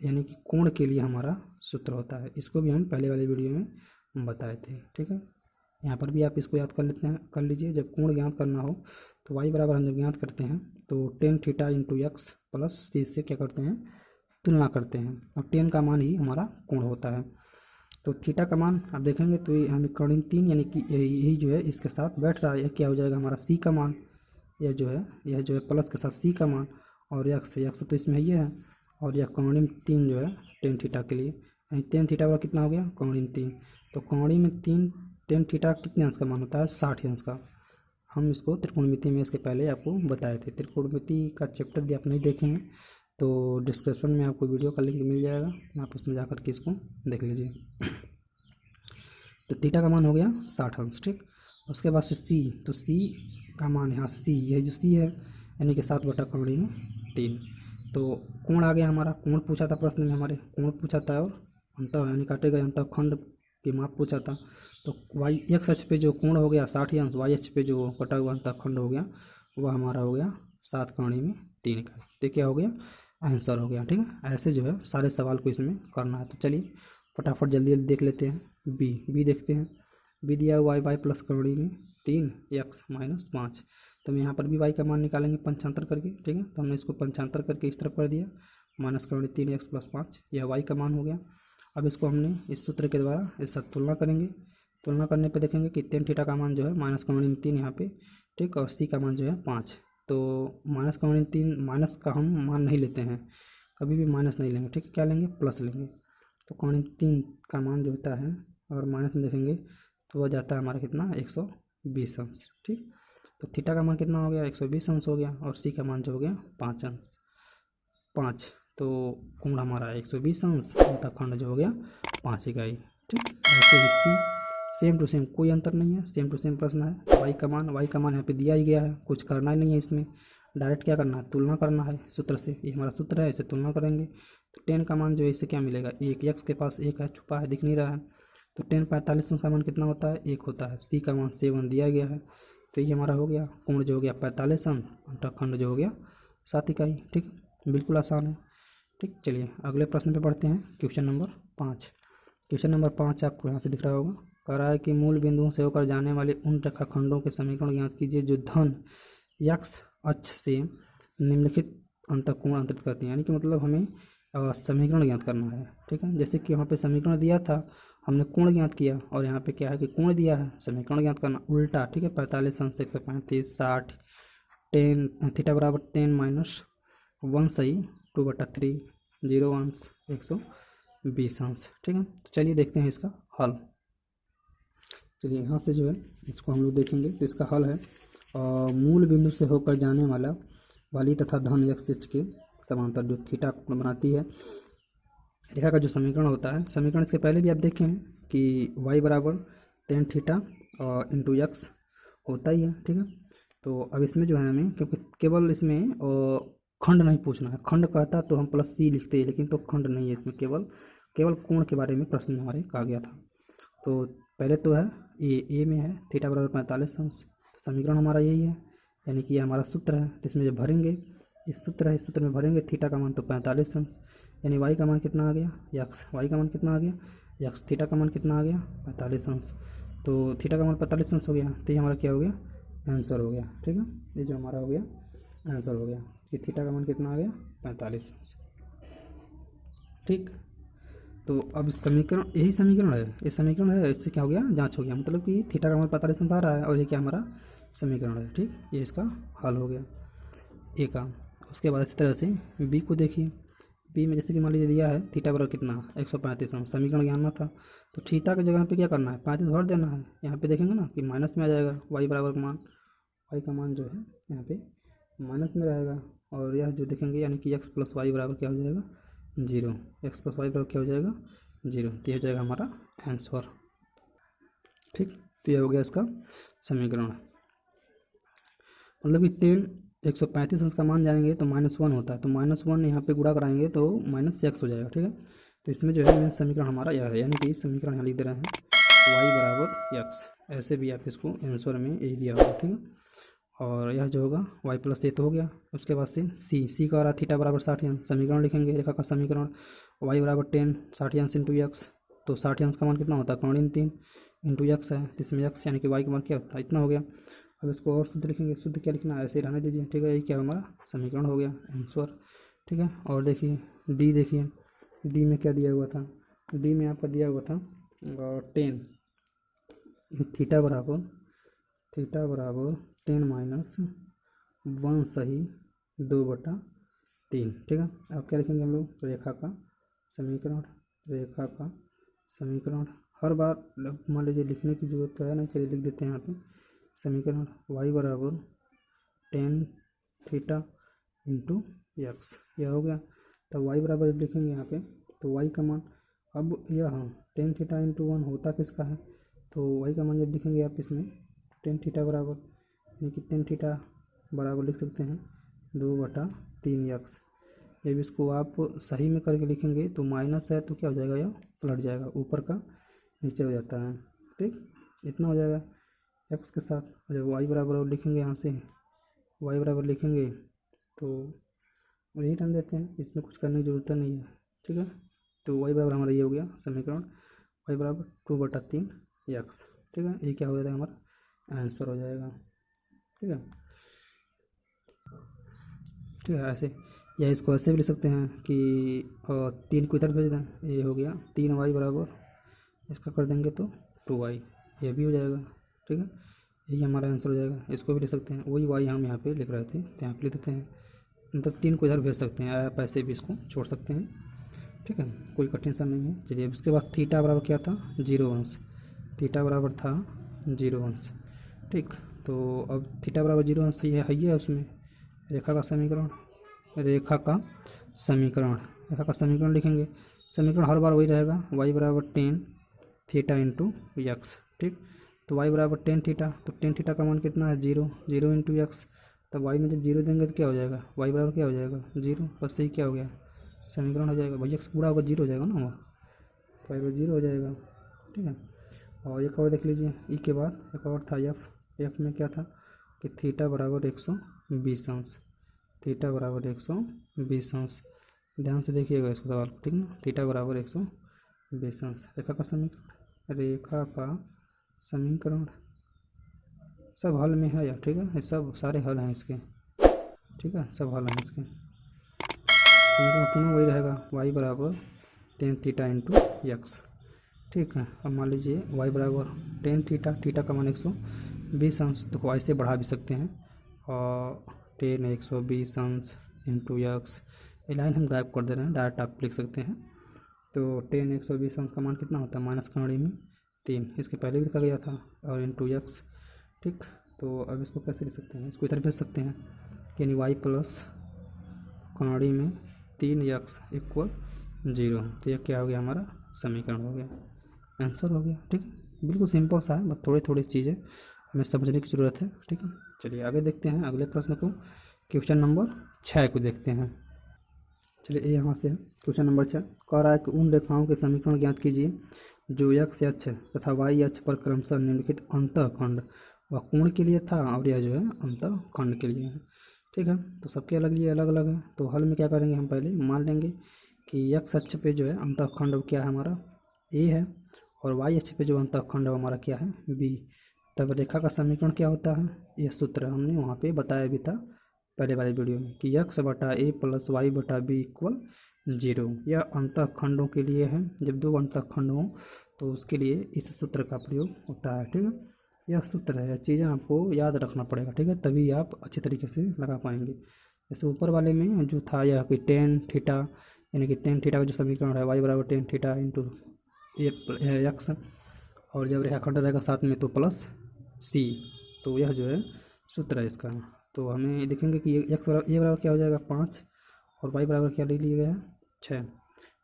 S1: यानी कि कोण के लिए हमारा सूत्र होता है, इसको भी हम पहले वाले वीडियो में बताए थे, ठीक है। यहाँ पर भी आप इसको याद कर लेते हैं, कर लीजिए। जब कोण ज्ञात करना हो तो y बराबर हम जब ज्ञात करते हैं तो tan theta into x plus c से क्या करते हैं, तुलना करते हैं, और tan का मान ही हमारा कोण होता है। तो थीटा का मान आप देखेंगे तो ये हमें कौणिम 3 यानी कि यही जो है इसके साथ बैठ रहा है, यह क्या हो जाएगा हमारा c का मान, यह जो है प्लस के साथ c का मान, और यक्स तो इसमें ये है, और यह कौणिम 3 जो है tan थीटा के लिए, यानी tan थीटा वाला कितना हो गया कौणिम 3। तो कौणिम में 3 tan थीटा कितने अंश का मान होता है, 60 अंश का। हम इसको त्रिकोणमिति में इसके पहले आपको बताए थे, त्रिकोणमिति का चैप्टर यदि आप नहीं देखे हैं तो डिस्क्रिप्शन में आपको वीडियो का लिंक मिल जाएगा, आप उसमें जाकर के इसको देख लीजिए। तो थीटा का मान हो गया 60 अंश, ठीक। उसके बाद से सी, तो सी का मान यहाँ सी, यह जो सी है यानी कि 7 बटा कौणी में 3। तो कोण आ गया हमारा, कोण पूछा था प्रश्न में हमारे, कोण पूछा था और अंतः यानी काटे गए अंतःखंड की माप पूछा था। तो y एक्स अक्ष पे जो कोण हो गया 60 अंश, y अक्ष पे जो कटा हुआ अंतःखंड हो गया वह हमारा हो गया 7 कौणी में 3 का। तो क्या हो गया, आंसर हो गया, ठीक है। ऐसे जो है सारे सवाल को इसमें करना है। तो चलिए फटाफट जल्दी जल्दी देख लेते हैं। बी देखते हैं, बी दिया हुआ y प्लस कौणी में 3 x माइनस 5। तो हम यहाँ पर भी y का मान निकालेंगे पंचांतर करके, ठीक है। तो हमने इसको पंचांतर करके इस तरफ कर दिया, माइनस कौणी 3 x प्लस 5, यह y का मान हो गया। अब इसको हमने इस सूत्र के द्वारा इस साथ तुलना करेंगे, तुलना करने पे देखेंगे कि tan थीटा का मान जो है माइनस कौणी में 3 यहाँ पे, ठीक, और c का मान जो है 5। तो माइनस कौणी 3, माइनस का हम मान नहीं लेते हैं, कभी भी माइनस नहीं लेंगे, ठीक है। क्या लेंगे, प्लस लेंगे। तो कौणी 3 का मान जो होता है और माइनस में देखेंगे तो वह जाता है हमारा कितना, 120 अंश, ठीक। तो थीटा का मान कितना हो गया, 120 अंश हो गया, और c का मान जो हो गया 5 अंश, 5। तो कोण हमारा 120 अंश, अंतःखंड जो हो गया 5 इकाई, ठीक। ऐसे ही सी सेम टू सेम, कोई अंतर नहीं है, सेम टू सेम प्रश्न है। y का मान यहाँ पे दिया ही गया है, कुछ करना ही नहीं है इसमें, डायरेक्ट क्या करना है, तुलना करना है सूत्र से। ये हमारा सूत्र है, इसे तुलना करेंगे। तो tan का मान जो है इससे क्या मिलेगा, 1, x के पास 1 है, छुपा है, दिख नहीं रहा है। तो tan 45 अंश का मान कितना होता है, 1 होता है। c का मान 7 दिया गया है, तो ये हमारा हो गया कोण जो हो गया 45 अंश, अंतःखंड जो हो गया 7 इकाई, ठीक। बिल्कुल आसान है, ठीक। चलिए अगले प्रश्न पे पढ़ते हैं, क्वेश्चन नंबर 5। क्वेश्चन नंबर 5 आपको यहाँ से दिख रहा होगा, कह रहा है कि मूल बिंदुओं से होकर जाने वाले उन रेखाखंडों के समीकरण ज्ञात कीजिए जो धन x अक्ष से निम्नलिखित अंतःकोण अंतरित करते हैं। यानी कि मतलब हमें समीकरण ज्ञात करना है, ठीक है। जैसे कि यहाँ पे समीकरण दिया था, हमने कोण ज्ञात किया, और यहाँ पे क्या है कि कोण दिया है, समीकरण ज्ञात करना उल्टा, ठीक है। 45 अंश 135 60 tan थीटा बराबर 10 माइनस 1 सही 2/3 0 अंश 120 अंश, ठीक है। तो चलिए देखते हैं इसका हल। चलिए यहाँ से जो है इसको हम लोग देखेंगे, तो इसका हल है मूल बिंदु से होकर जाने वाली तथा धन x अक्ष के समांतर जो थीटा कोण बनाती है रेखा का जो समीकरण होता है, समीकरण इसके पहले भी आप देखें हैं कि y बराबर tan थीटा इंटू एक्स होता ही है, ठीक है। तो अब इसमें जो है हमें, क्योंकि केवल इसमें खंड नहीं पूछना है, खंड कहता तो हम प्लस c लिखते हैं, लेकिन तो खंड नहीं है इसमें, केवल कोण के बारे में प्रश्न हमारे कहा गया था। तो पहले तो है ए में है थीटा बराबर 45 अंश, समीकरण हमारा यही है, यानी कि ये हमारा सूत्र है। तो इसमें जब भरेंगे, इस सूत्र में भरेंगे थीटा का मान तो 45 अंश, यानी y का मान कितना आ गया, y का मान कितना आ गया, थीटा का मान कितना आ गया 45 अंश। तो थीटा का मान 45 अंश हो गया, तो ये हमारा क्या हो गया, आंसर हो गया, ठीक है। ये जो हमारा हो गया आंसर हो गया कि थीटा का मान कितना आ गया 45 अंश, ठीक। तो अब समीकरण, यही समीकरण है, ये समीकरण है, इससे क्या हो गया, जांच हो गया, मतलब कि थीटा का मान 45 अंश आ रहा है, और ये क्या हमारा समीकरण है, ठीक। ये इसका हल हो गया ए का। उसके बाद इसी तरह से बी को देखिए, पी में जैसे कि मान लीजिए दिया है थीटा बराबर कितना 135 अंश, समीकरण जानना था तो थीटा की जगह पे क्या करना है 35 भर देना है। यहाँ पे देखेंगे ना कि माइनस में आ जाएगा वाई बराबर का मान, वाई का मान जो है यहाँ पे माइनस में रहेगा, और यह जो देखेंगे यानी कि एक्स प्लस वाई बराबर क्या हो जाएगा 0, एक्स प्लस वाई बराबर क्या हो जाएगा 0, तो यह हो जाएगा हमारा आंसर। ठीक, तो यह हो गया इसका समीकरण। मतलब कि 135 अंश का मान जाएंगे तो -1 होता है, तो -1 यहाँ पे गुणा कराएंगे तो -x हो जाएगा। ठीक है, तो इसमें जो है समीकरण हमारा यह है, यानी कि समीकरण यहाँ लिख दे रहे हैं y बराबर x, ऐसे भी आप इसको आंसर में यही दिया होगा। ठीक है, और यह जो होगा y प्लस ए तो हो गया। उसके बाद से c का आ रहा थीटा बराबर 60 अंश, समीकरण लिखेंगे रेखा का समीकरण y बराबर 10 60 अंश इंटू एक्स, तो 60 अंश का मान कितना होता है करोड़ीन 3 इंटू एक्स है, तो इसमें x यानी कि y का मान क्या होता है इतना हो गया। अब इसको और शुद्ध लिखेंगे, शुद्ध क्या लिखना है ऐसे ही रहने दीजिए। ठीक है, ये क्या हमारा समीकरण हो गया आंसर। ठीक है, और देखिए डी, देखिए डी में क्या दिया हुआ था, डी में आपका दिया हुआ था 10 थीटा बराबर 10 माइनस 1 सही 2/3। ठीक है, अब क्या लिखेंगे हम लोग रेखा का समीकरण, रेखा का समीकरण हर बार मान लीजिए लिखने की जरूरत तो है नहीं, चलिए लिख देते हैं यहाँ पे समीकरण y बराबर 10 थीटा इंटू एक्स, यह हो गया। तब y बराबर जब लिखेंगे यहाँ पे तो y का मान, अब यह 10 थीटा इंटू 1 होता किसका है, तो y का मान जब लिखेंगे आप इसमें 10 थीटा बराबर, यानी कि 10 थीटा बराबर लिख सकते हैं 2/3 एक्स। जब इसको आप सही में करके लिखेंगे तो माइनस है तो क्या हो जाएगा, यह पलट जाएगा, ऊपर का नीचे हो जाता है। ठीक, इतना हो जाएगा x के साथ। जब y बराबर लिखेंगे यहाँ से y बराबर लिखेंगे तो यही रन देते हैं, इसमें कुछ करने की ज़रूरत नहीं है। ठीक है, तो y बराबर हमारा ये हो गया समीकरण y बराबर 2/3 एक्स। ठीक है, ये क्या हो जाएगा हमारा आंसर हो जाएगा। ठीक है, ठीक है, ऐसे या इसको ऐसे भी लिख सकते हैं कि 3 को इधर भेज दें, ये हो गया 3y बराबर इसका कर देंगे तो 2y, ये भी हो जाएगा। ठीक है, यही हमारा आंसर हो जाएगा। इसको भी लिख सकते हैं, वही y हम यहाँ पे लिख रहे थे तो यहाँ पे लिख देते हैं, मतलब 3 को इधर भेज सकते हैं, आप ऐसे भी इसको छोड़ सकते हैं। ठीक है, कोई कठिन सा नहीं है। चलिए अब इसके बाद थीटा बराबर क्या था 0 अंश, थीटा बराबर था 0 अंश। ठीक, तो अब थीटा बराबर 0 अंश है ही है उसमें रेखा का समीकरण, रेखा का समीकरण, रेखा का समीकरण लिखेंगे, समीकरण हर बार वही रहेगा y बराबर 10 थीटा इंटू एक्स। ठीक, तो y बराबर 10 थीटा, तो 10 थीटा का मान कितना है 0 इंटू एक्स, तब y में जब 0 देंगे तो क्या हो जाएगा y बराबर क्या हो जाएगा 0, बस यही क्या हो गया समीकरण हो जाएगा। भाई एक्स पूरा होगा 0 हो जाएगा ना हमारा, तो y बराबर 0 हो जाएगा। ठीक है, और एक और देख लीजिए ई के बाद एक और था एफ में क्या था कि थीटा बराबर 120 अंश, थीटा बराबर 120 अंश, ध्यान से देखिएगा इसको सवाल। ठीक ना, थीटा बराबर 120 अंश, रेखा का समीकरण, रेखा का समीकरण सब हल में है यार। ठीक है, ये सब सारे हल हैं इसके। ठीक है, सब हल हैं इसके, समीकरण पुनः वही रहेगा y बराबर 10 थीटा इंटू एक्स। ठीक है, अब मान लीजिए y बराबर 10 थीटा, थीटा का मान 120 अंश, तो y से बढ़ा भी सकते हैं और 10 120 अंश इंटू एक्स, ये लाइन हम गायब कर दे रहे हैं, डायरेक्ट आप लिख सकते हैं। तो 10 120 अंश का मान कितना होता है माइनस कड़ी में 3, इसके पहले भी लिखा गया था, और इंटू एक्स। ठीक, तो अब इसको कैसे लिख सकते हैं, इसको इधर भेज सकते हैं, यानी y प्लस कड़ी में 3x इक्वल 0, तो यह क्या हो गया हमारा समीकरण हो गया, आंसर हो गया। ठीक है, बिल्कुल सिंपल सा है, बस थोड़ी थोड़ी चीज़ें हमें समझने की ज़रूरत है। ठीक है, चलिए आगे देखते हैं अगले प्रश्न को, क्वेश्चन नंबर 6 को देखते हैं। चलिए यहाँ से क्वेश्चन नंबर 6 कह रहा है कि उन रेखाओं के समीकरण ज्ञात कीजिए जो x अक्ष तथा y अक्ष पर क्रमशः निम्नलिखित अंतःखंड व कोण के लिए था, और यह जो है अंतःखंड के लिए है। ठीक है, तो सबके अलग लिए अलग अलग है, तो हल में क्या करेंगे हम पहले मान लेंगे कि x अक्ष पे जो है अंतःखंड क्या है हमारा a है, और y अक्ष पे जो अंतःखंड हमारा क्या है b। तब रेखा का समीकरण क्या होता है, यह सूत्र हमने वहाँ पे बताया भी था पहले वाले वीडियो में कि x बटा a प्लस y बटा b इक्वल 0। यह अंतःखंडों के लिए है, जब दो अंतःखंड हों तो उसके लिए इस सूत्र का प्रयोग होता है। ठीक है, यह सूत्र है, चीज़ें आपको याद रखना पड़ेगा। ठीक है, तभी आप अच्छे तरीके से लगा पाएंगे। जैसे ऊपर वाले में जो था यह कि 10 थीटा यानी कि टेन थीटा का जो समीकरण है y बराबर टेन थीटा इंटू एक्स, और जब रेखाखंड रहेगा साथ में तो प्लस सी, तो यह जो है सूत्र है इसका। तो हमें देखेंगे कि एक्स बराबर ए बराबर क्या हो जाएगा 5 और y बराबर क्या ले लिया गया है 6,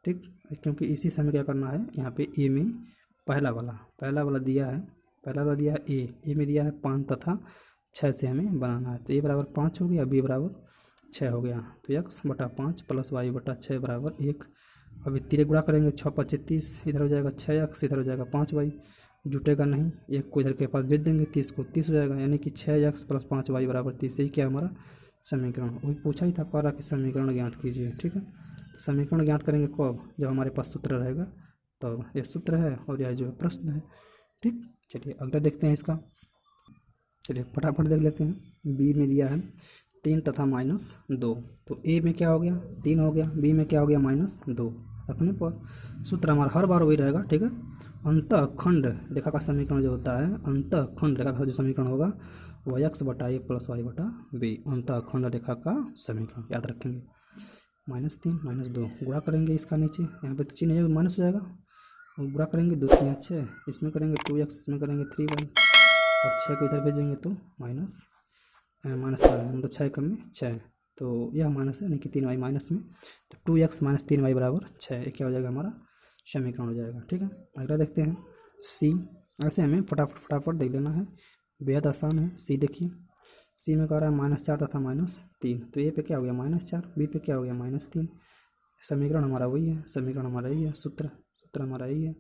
S1: ठीक। क्योंकि इसी समय क्या करना है, यहाँ पे ए में पहला वाला दिया है, ए में दिया है 5 तथा 6 से हमें बनाना है। तो ए बराबर 5 हो गया, बी बराबर 6 हो गया, तो एक्स बटा 5 प्लस वाई बटा 6 बराबर 1। अभी तीरे गुणा करेंगे 6 5 30, इधर हो जाएगा 6x, इधर हो जाएगा 5y, जुटेगा नहीं, एक को इधर के पास भेज देंगे, 30 को 30 हो जाएगा, यानी कि 6x प्लस 5y बराबर 30। यही क्या हमारा समीकरण, वही पूछा ही था पारा कि समीकरण ज्ञात कीजिए, ठीक है। समीकरण ज्ञात करेंगे कब, जब हमारे पास सूत्र रहेगा तब। तो यह सूत्र है और यह जो प्रश्न है, ठीक। चलिए अगला देखते हैं इसका, चलिए फटाफट देख लेते हैं। बी में दिया है 3 तथा -2, तो ए में क्या हो गया 3 हो गया, बी में क्या हो गया -2 रखने पर सूत्र हमारा हर बार वही रहेगा, ठीक है। अंतःखंड रेखा का समीकरण जो होता है, अंतःखंड रेखा का जो समीकरण होगा वह एक्स बटा ए प्लस वाई बटा बी, अंतःखंड रेखा का समीकरण याद रखेंगे। -3 -2 गुणा करेंगे इसका नीचे, यहाँ पे तो चिन्ह है माइनस हो जाएगा, और गुणा करेंगे 2 3 6, इसमें करेंगे 2x, इसमें करेंगे 3y, और 6 को इधर भेजेंगे तो माइनस करेंगे, मतलब 6 कम में 6, तो यह माइनस है, नहीं कि 3y माइनस में, तो 2x - 3y बराबर 6, ये क्या हो जाएगा हमारा समीकरण हो जाएगा, ठीक है। अगला देखते हैं सी, ऐसे हमें फटाफट देख लेना है, बेहद आसान है। सी देखिए, सी में कह रहा है -4 तथा -3, तो ए पे क्या हो गया -4, बी पे क्या हो गया -3, समीकरण हमारा वही है, समीकरण हमारा यही है, सूत्र हमारा यही है।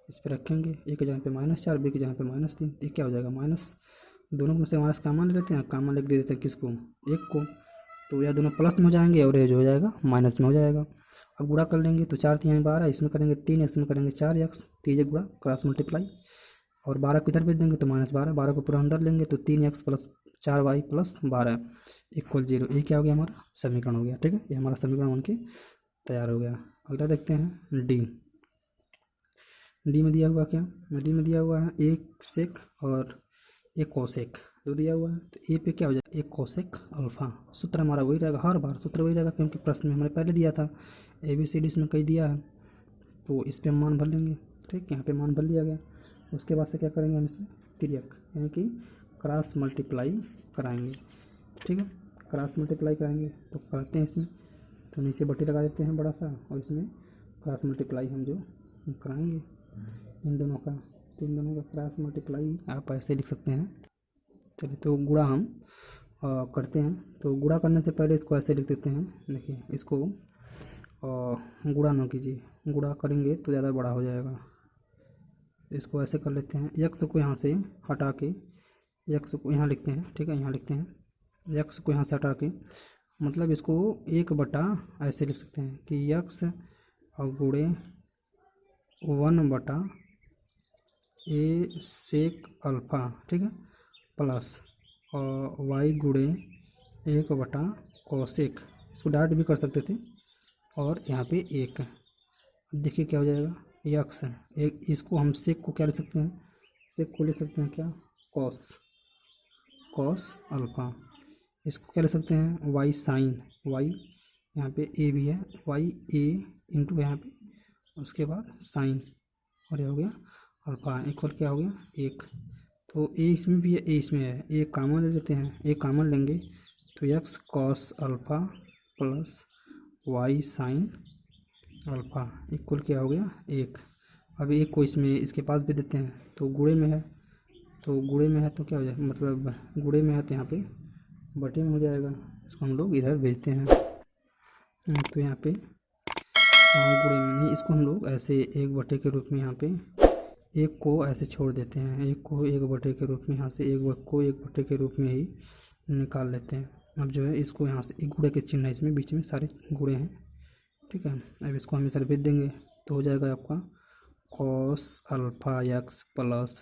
S1: इस पर रखेंगे, ए के जगह पे -4, बी के जगह पे -3, ये क्या हो जाएगा माइनस, दोनों में से माइनस कॉमन ले लेते हैं, कॉमन लेके दे देते हैं किसको, एक को, तो यह दोनों प्लस में हो जाएंगे और ये जो हो जाएगा माइनस में हो जाएगा। अब गुणा कर लेंगे तो 4 3 12, इसमें करेंगे 3x, में करेंगे 4x, 3 गुणा क्रॉस मल्टीप्लाई, और 12 को इधर भेज देंगे तो -12, 12 को पूरा अंदर लेंगे तो 3x plus 4y plus 12 equal 0, ये क्या हो गया हमारा समीकरण हो गया, ठीक है। ये हमारा समीकरण बनके तैयार हो गया। अगला देखते हैं डी में दिया हुआ क्या, डी में दिया हुआ है एक सेक और एक कोसेक, जो दिया हुआ है, तो ए पे क्या हो जाएगा एक कोसेक अल्फा, सूत्र हमारा वही रहेगा, हर बार सूत्र वही रहेगा, क्योंकि प्रश्न में हमने पहले दिया था ABCD इसमें कई दिया है, तो इस पे हम मान भर लेंगे, ठीक। यहाँ पे मान भर लिया गया, उसके बाद से क्या करेंगे हम इसमें तिर्यक, यानी कि क्रॉस मल्टीप्लाई कराएंगे, ठीक है। क्रॉस मल्टीप्लाई कराएंगे तो करते हैं इसमें, तो नीचे बट्टी लगा देते हैं बड़ा सा, और इसमें क्रॉस मल्टीप्लाई हम जो कराएंगे इन दोनों का, तो इन दोनों का क्रॉस मल्टीप्लाई आप ऐसे लिख सकते हैं। चलिए तो गुणा हम करते हैं, तो गुणा करने से पहले इसको ऐसे लिख देते हैं, देखिए इसको गुणा ना कीजिए, गुणा करेंगे तो ज़्यादा बड़ा हो जाएगा, इसको ऐसे कर लेते हैं, x को यहाँ से हटा के, x को यहाँ लिखते हैं, ठीक है, यहाँ लिखते हैं x को यहाँ से हटा के, मतलब इसको 1 बटा ऐसे लिख सकते हैं कि x और गुणे 1 बटा ए सेक अल्फ़ा, ठीक है, प्लस और y गुणे 1 बटा कोसेक, इसको डायरेक्ट भी कर सकते थे, और यहाँ पे 1, देखिए क्या हो जाएगा यक्स, एक इसको हम सेक को क्या ले सकते हैं, सेक को ले सकते हैं क्या कॉस अल्फ़ा, इसको क्या ले सकते हैं y साइन, y यहाँ पे a भी है, y a इंटू यहाँ पे, उसके बाद साइन, और ये हो गया अल्फ़ा इक्वल क्या हो गया 1, तो a इसमें भी है, a इसमें है, a कॉमन ले लेते हैं, a कॉमन लेंगे तो x cos alpha plus y sine alpha equal क्या हो गया 1। अब 1 को इसमें इसके पास भी देते हैं, तो गुणे में है, तो क्या हो जाएगा, मतलब गुणे में है तो यहाँ पे बटे में हो जाएगा, इसको हम लोग इधर भेजते हैं, तो यहाँ पे गुणे में नहीं, इसको हम लोग ऐसे 1 बटे के रूप में यहाँ पे 1 को ऐसे छोड़ देते हैं, 1 को 1 बटे के रूप में यहाँ से 1 को 1 बटे के रूप में ही निकाल लेते हैं। अब जो है इसको यहाँ से एक गुणे के चिन्ह है, इसमें बीच में सारे गुणे हैं, ठीक है। अब इसको हम इधर भेज देंगे तो हो जाएगा आपका cos alpha x plus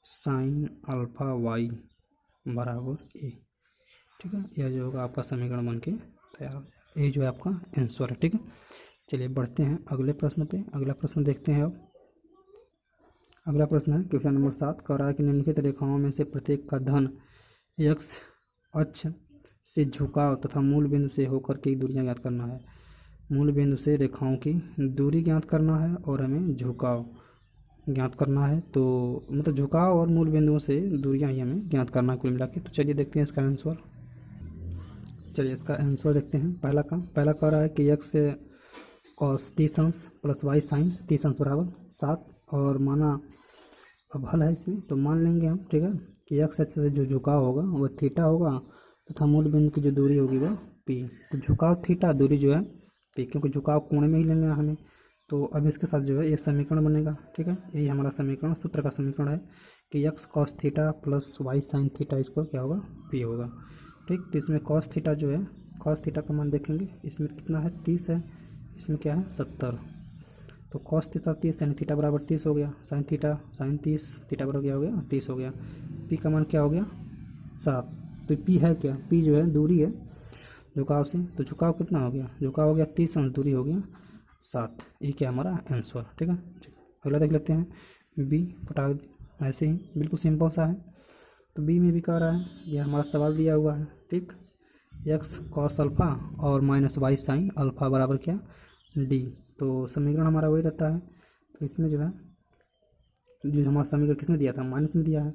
S1: sine alpha y बराबर ए, ठीक है। यह जो होगा आपका समीकरण बन के तैयार हो जाएगा, ये जो है आपका आंसर है, ठीक है। चलिए बढ़ते हैं अगले प्रश्न पे, अगला प्रश्न देखते हैं। अब अगला प्रश्न है क्वेश्चन नंबर 7, कह रहा है कि निम्नलिखित रेखाओं में से प्रत्येक का धन x अक्ष से झुकाव तथा मूल बिंदु से होकर के दूरियां ज्ञात करना है। मूल बिंदु से रेखाओं की दूरी ज्ञात करना है और हमें झुकाव ज्ञात करना है। तो मतलब झुकाव और मूल बिंदुओं से दूरियां ही हमें ज्ञात करना है कुल मिला के। तो चलिए देखते हैं इसका आंसर। चलिए इसका आंसर देखते हैं। पहला कह रहा है कि x से cos 30 अंश प्लस y साइन 30 अंश बराबर 7, और माना अब हल है इसमें, तो मान लेंगे हम, ठीक है, कि x अक्ष से जो झुकाव होगा वह थीटा होगा तथा मूल बिंदु की जो दूरी होगी वह p। तो झुकाव थीटा, दूरी जो है p, क्योंकि झुकाव कोण में ही लेना हमें। तो अब इसके साथ जो है ये समीकरण बनेगा, ठीक है। यही हमारा समीकरण, सूत्र का समीकरण है कि x cos theta plus y sine theta इसको क्या होगा, p होगा, ठीक। तो इसमें cos थीटा जो है, cos थीटा का मान देखेंगे, इसमें कितना है 30 है, इसमें क्या है 70। तो cos थीटा 30 यानी थीटा बराबर 30 हो गया, साइन थीटा साइन 30, थीटा बराबर क्या हो गया 30 हो गया। p का मान क्या हो गया 7। तो p है क्या, p जो है दूरी है झुकाव से, तो झुकाव कितना हो गया, झुकाव हो गया 30 अंश, दूरी हो गया 7। ये क्या हमारा आंसर, ठीक है। अगला देख लेते हैं बी, फटाक ऐसे ही बिल्कुल सिंपल सा है। तो बी में भी कह रहा है, यह हमारा सवाल दिया हुआ है, ठीक। एक्स कॉस अल्फ़ा और माइनस वाई साइन अल्फ़ा बराबर क्या डी। तो समीकरण हमारा वही रहता है। तो इसमें जो है, जो हमारा समीकरण किसमें दिया था, माइनस में दिया है,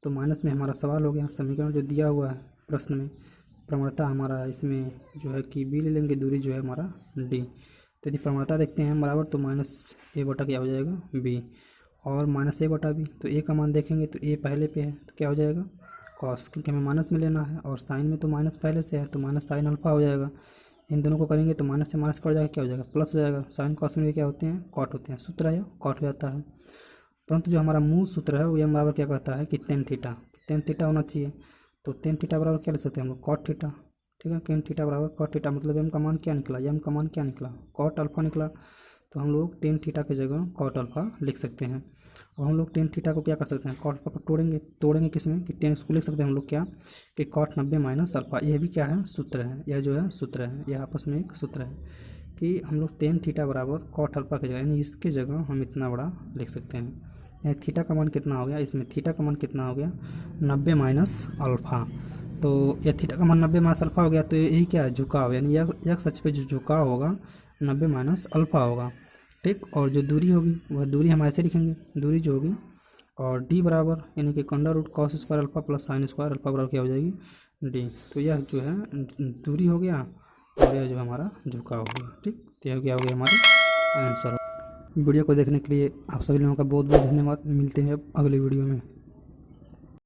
S1: तो माइनस में हमारा सवाल हो गया। समीकरण जो दिया हुआ है प्रश्न में, प्रवणता हमारा इसमें जो है कि बी ले लेंगे, दूरी जो है हमारा डी। तो यदि प्रवणता देखते हैं बराबर, तो माइनस ए बटा क्या हो जाएगा बी, और माइनस ए बटा बी। तो ए का मान देखेंगे तो ए पहले पे है, तो क्या हो जाएगा कॉस, क्योंकि हमें माइनस में लेना है, और साइन में तो माइनस पहले से है, तो माइनस साइन अल्फा हो जाएगा। इन दोनों को करेंगे तो माइनस से माइनस कट जाएगा, क्या हो जाएगा प्लस हो जाएगा। साइन कॉस में क्या होते हैं, कॉट होते हैं, सूत्र है कॉट हो जाता है। परंतु जो हमारा मूल सूत्र है वो ये बराबर क्या कहता है कि टेन थीटा होना चाहिए। तो टेन थीटा बराबर क्या लिख सकते हैं हम लोग, कॉट थीटा, ठीक है। टेन थीटा बराबर कॉट थीटा, मतलब एम का मान क्या निकला, एम का मान क्या निकला, कॉट अल्फा निकला। तो हम लोग टेन थीटा की जगह कॉट अल्फा लिख सकते हैं। और हम लोग टेन थीटा को क्या कर सकते हैं, कॉट अल्फा को तोड़ेंगे किस में, कि टेन इसको लिख सकते हैं हम लोग क्या, कि कॉट 90 माइनस अल्फा। यह भी क्या है सूत्र है, यह जो है सूत्र है, यह आपस में एक सूत्र है कि हम लोग टेन थीटा बराबर कॉट अल्फा की जगह, यानी इसके जगह हम इतना बड़ा लिख सकते हैं। यानी थीटा का मान कितना हो गया, इसमें थीटा का मान कितना हो गया 90 माइनस अल्फा। तो यह थीटा का मान 90 माइनस अल्फा हो गया। तो यही क्या है झुकाव, यानी यह सच पे जो झुकाव होगा 90 माइनस अल्फा होगा, ठीक। और जो दूरी होगी वह दूरी हम ऐसे लिखेंगे, दूरी जो होगी, और डी बराबर यानी कि under root cos square alpha plus sine square alpha बराबर क्या हो जाएगी डी। तो यह जो है दूरी हो गया, और यह जो हमारा झुकाव हो गया, ठीक। तो यह क्या हो गया हमारे आंसर। वीडियो को देखने के लिए आप सभी लोगों का बहुत बहुत धन्यवाद। मिलते हैं अगले वीडियो में।